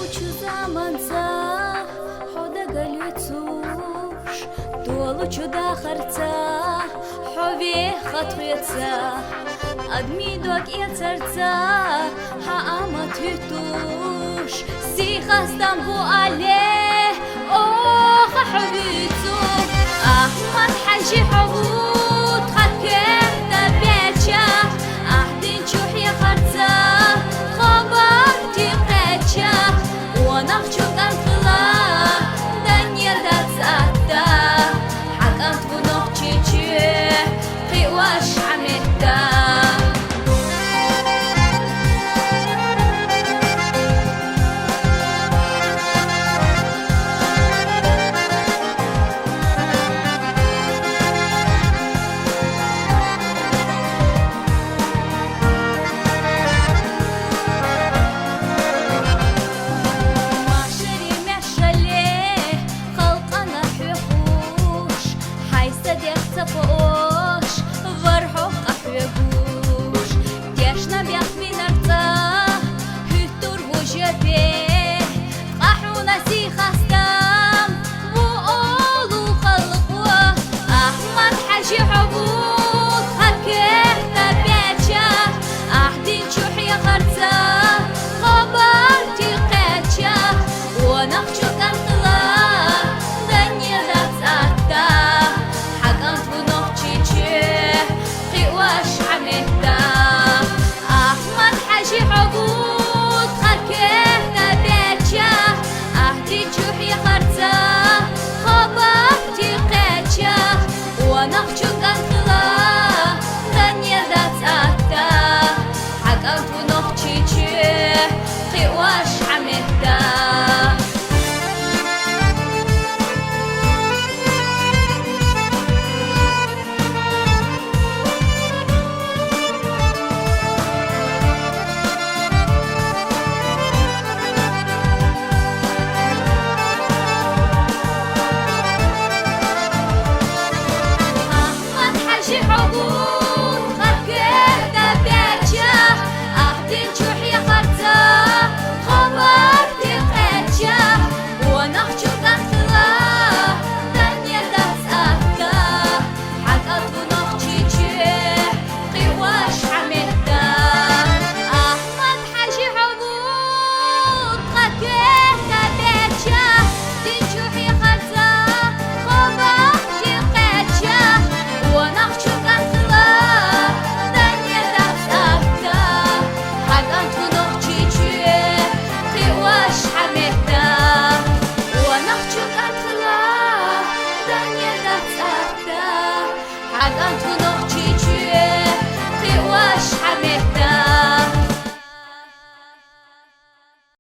Dolçu zamanca xoda galücuş Dolçu da xarca xovi xatxuyaca Admi dog yeterca ha amat hütuş Si xastan bu ale oh xaxubitu Ahmad haji xavut xakeh da becha Ahdin çuh ya xarca خبر تقاتشا ونخشو كنفلا دنيا داتساتا حقنت بنوخشي قواش عمتا Пош, вархов ахвегуш, дешна бях винарца, хютур вужебе, ахуна си хастам, ву олу халқва, Ахмад хажи хабут, хакeh табеча, ахдин чухи харца, خبر تقاتشا, ونخشو كنطلا, دنيا داتساتا. قواش عمتا أحمد حاجي حبوط خكه نباتشا أهدي جوحي خرزا خبرتي قاتشا ونخشو كنطلا دنيا ذات أتا حقنت ونخشي قواش عمتا